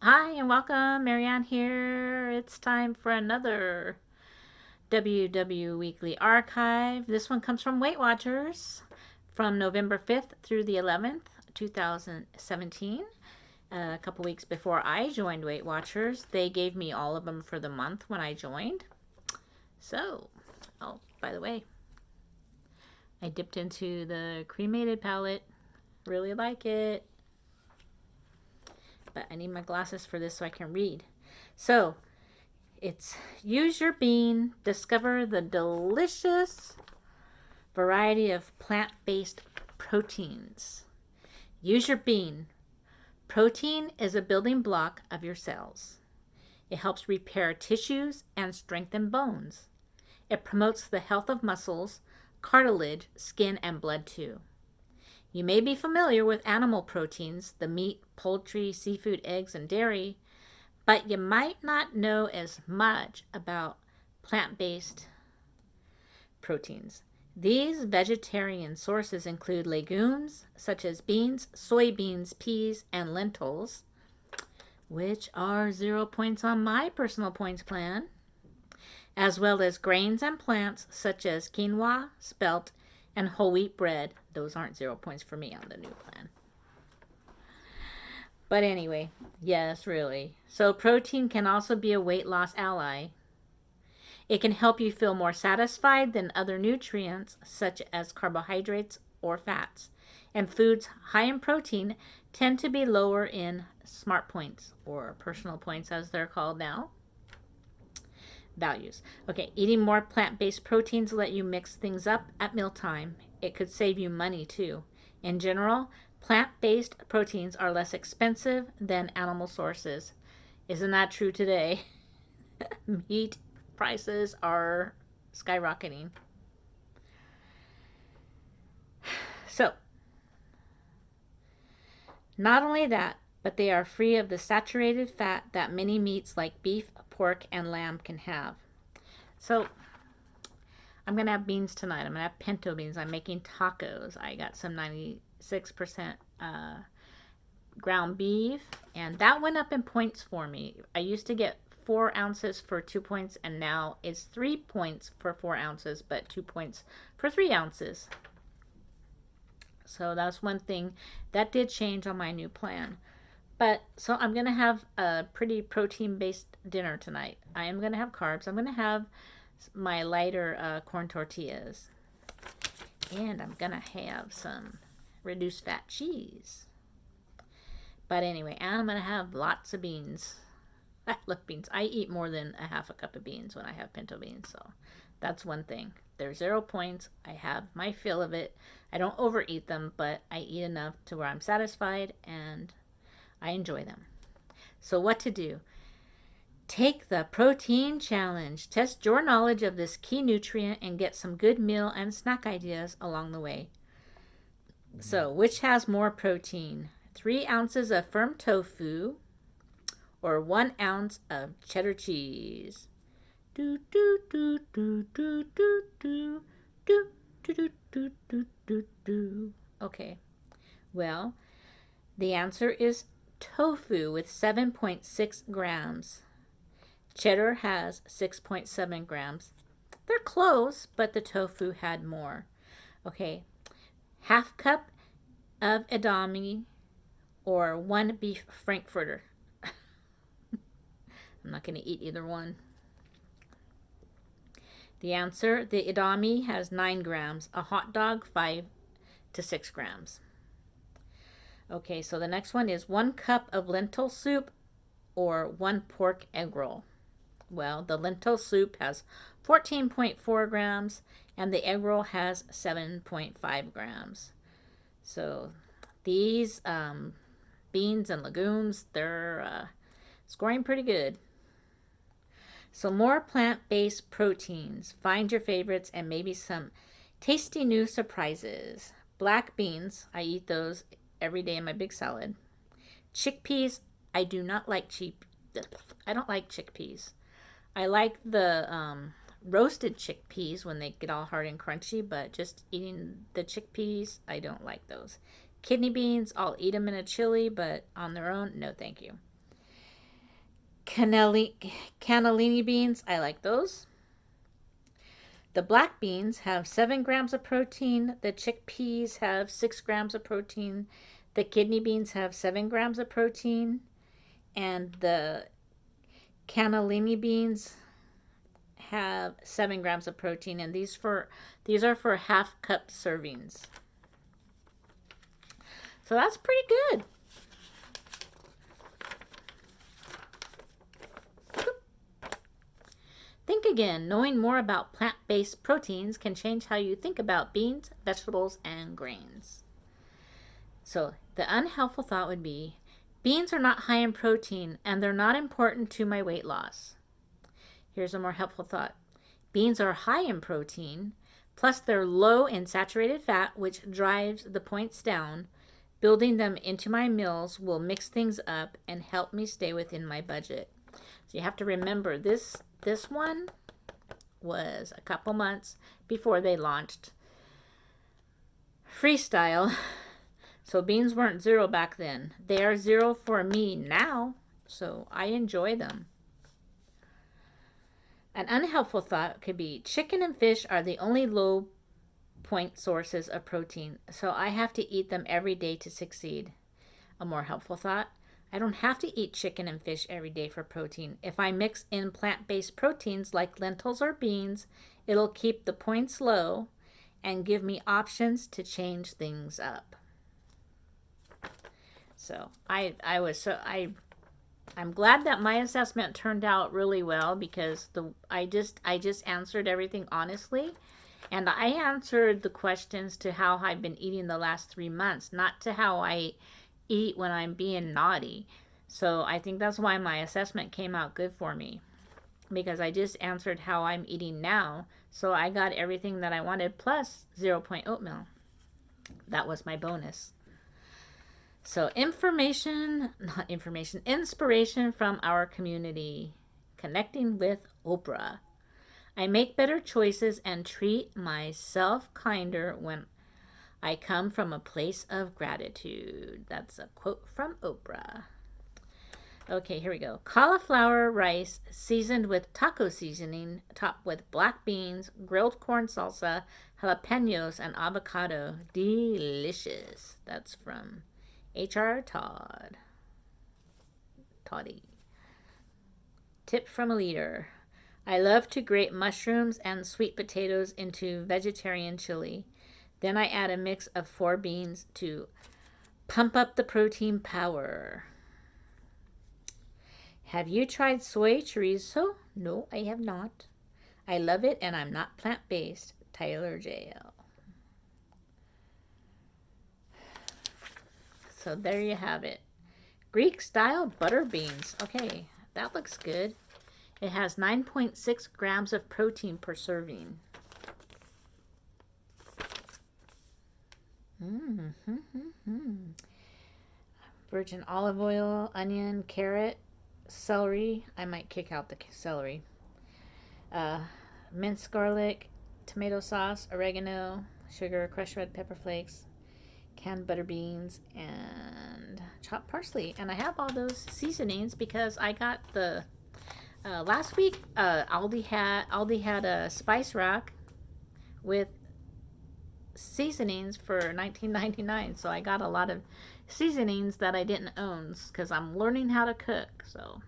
Hi and welcome, Marianne here. It's time for another WW Weekly Archive. This one comes from Weight Watchers from November 5th through the 11th, 2017. A couple weeks before I joined Weight Watchers, they gave me all of them for the month when I joined. So, oh, by the way, I dipped into the cremated palette. Really like it. But I need my glasses for this so I can read. So, it's use your bean, discover the delicious variety of plant-based proteins. Use your bean. Protein is a building block of your cells. It helps repair tissues and strengthen bones. It promotes the health of muscles, cartilage, skin, and blood too. You may be familiar with animal proteins, the meat, poultry, seafood, eggs, and dairy, but you might not know as much about plant-based proteins. These vegetarian sources include legumes such as beans, soybeans, peas, and lentils, which are 0 points on my personal points plan, as well as grains and plants such as quinoa, spelt, and whole wheat bread. Those aren't 0 points for me on the new plan. But anyway, yes, really. So protein can also be a weight loss ally. It can help you feel more satisfied than other nutrients, such as carbohydrates or fats. And foods high in protein tend to be lower in SMART points, or personal points as they're called now. Values. Okay, eating more plant-based proteins let you mix things up at mealtime. It could save you money too. In general, plant-based proteins are less expensive than animal sources. Isn't that true today? Meat prices are skyrocketing. So, not only that, but they are free of the saturated fat that many meats like beef, pork, and lamb can have. So, I'm going to have beans tonight. I'm going to have pinto beans. I'm making tacos. I got some 96% ground beef, and that went up in points for me. I used to get 4 ounces for 2 points, and now it's 3 points for 4 ounces, but 2 points for 3 ounces. So that's one thing that did change on my new plan. But so I'm going to have a pretty protein-based dinner tonight. I am going to have carbs. I'm going to have my lighter corn tortillas. And I'm going to have some reduced fat cheese. But anyway, and I'm going to have lots of beans. I love beans. I eat more than a half a cup of beans when I have pinto beans. So that's one thing. They're 0 points. I have my fill of it. I don't overeat them, but I eat enough to where I'm satisfied and I enjoy them. So what to do? Take the protein challenge. Test your knowledge of this key nutrient and get some good meal and snack ideas along the way. So, which has more protein? 3 ounces of firm tofu or 1 ounce of cheddar cheese? Do do do do do do do do do do do do do. Okay. Well, the answer is tofu with 7.6 grams. Cheddar has 6.7 grams. They're close, but the tofu had more. Okay, half cup of edamame or 1 beef frankfurter. I'm not going to eat either one. The answer, the edamame has 9 grams. A hot dog, 5 to 6 grams. Okay, so the next one is 1 cup of lentil soup or 1 pork egg roll. Well, the lentil soup has 14.4 grams and the egg roll has 7.5 grams. So these beans and legumes, they're scoring pretty good. So more plant-based proteins. Find your favorites and maybe some tasty new surprises. Black beans, I eat those every day in my big salad. Chickpeas, I do not like I don't like chickpeas. I like the roasted chickpeas when they get all hard and crunchy, but just eating the chickpeas, I don't like those. Kidney beans, I'll eat them in a chili, but on their own, no thank you. cannellini beans, I like those. The black beans have 7 grams of protein. The chickpeas have 6 grams of protein. The kidney beans have 7 grams of protein. And the cannellini beans have 7 grams of protein. And these are for half cup servings. So that's pretty good. Think again. Knowing more about plant-based proteins can change how you think about beans, vegetables, and grains. So the unhelpful thought would be, beans are not high in protein and they're not important to my weight loss. Here's a more helpful thought. Beans are high in protein, plus they're low in saturated fat, which drives the points down. Building them into my meals will mix things up and help me stay within my budget. So you have to remember, this one was a couple months before they launched Freestyle. So beans weren't zero back then. They are zero for me now, so I enjoy them. An unhelpful thought could be, chicken and fish are the only low point sources of protein, so I have to eat them every day to succeed. A more helpful thought, I don't have to eat chicken and fish every day for protein. If I mix in plant-based proteins like lentils or beans, it'll keep the points low and give me options to change things up. So I'm glad that my assessment turned out really well, because I just answered everything honestly, and I answered the questions to how I've been eating the last 3 months, not to how I eat when I'm being naughty. So I think that's why my assessment came out good for me, because I just answered how I'm eating now. So I got everything that I wanted plus 0 oatmeal. That was my bonus. So inspiration from our community, connecting with Oprah. I make better choices and treat myself kinder when I come from a place of gratitude. That's a quote from Oprah. Okay, here we go. Cauliflower rice seasoned with taco seasoning, topped with black beans, grilled corn salsa, jalapenos, and avocado. Delicious. That's from H.R. Toddy. Tip from a leader. I love to grate mushrooms and sweet potatoes into vegetarian chili. Then I add a mix of 4 beans to pump up the protein power. Have you tried soy chorizo? No, I have not. I love it and I'm not plant-based. Tyler J.L. So there you have it. Greek-style butter beans. Okay, that looks good. It has 9.6 grams of protein per serving. Virgin olive oil, onion, carrot, celery. I might kick out the celery. Minced garlic, tomato sauce, oregano, sugar, crushed red pepper flakes, canned butter beans, and chopped parsley. And I have all those seasonings because I got the last week. Aldi had a spice rack with seasonings for $19.99. So I got a lot of seasonings that I didn't own because I'm learning how to cook. So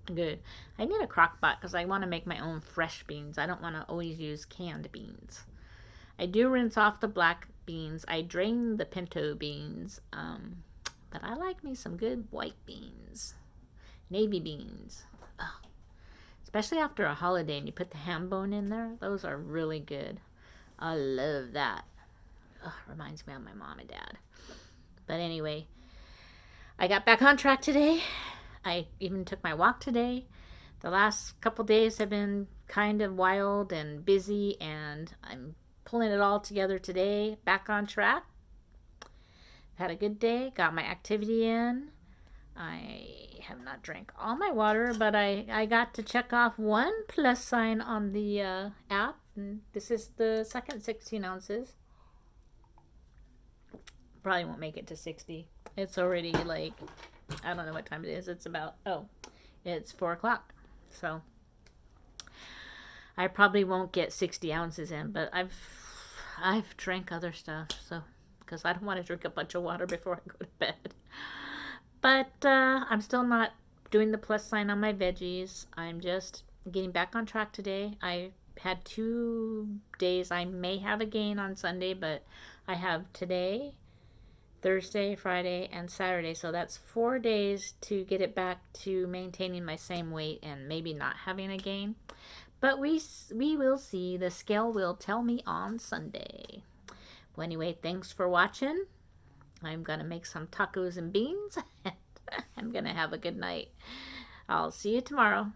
good. I need a crock pot because I want to make my own fresh beans. I don't want to always use canned beans. I do rinse off the black beans. I drain the pinto beans. But I like me some good white beans. Navy beans. Oh, especially after a holiday and you put the ham bone in there. Those are really good. I love that. Oh, reminds me of my mom and dad. But anyway, I got back on track today. I even took my walk today. The last couple days have been kind of wild and busy, and I'm pulling it all together today. Back on track. Had a good day. Got my activity in. I have not drank all my water, but I got to check off one plus sign on the app. And this is the second 16 ounces. Probably won't make it to 60. It's already like, I don't know what time it is. It's about, It's 4 o'clock. So I probably won't get 60 ounces in, but I've drank other stuff, so because I don't want to drink a bunch of water before I go to bed. But I'm still not doing the plus sign on my veggies. I'm just getting back on track today. I had 2 days. I may have a gain on Sunday, but I have today, Thursday, Friday, and Saturday. So that's 4 days to get it back to maintaining my same weight and maybe not having a gain. But we will see. The scale will tell me on Sunday. Well, anyway, thanks for watching. I'm going to make some tacos and beans. I'm going to have a good night. I'll see you tomorrow.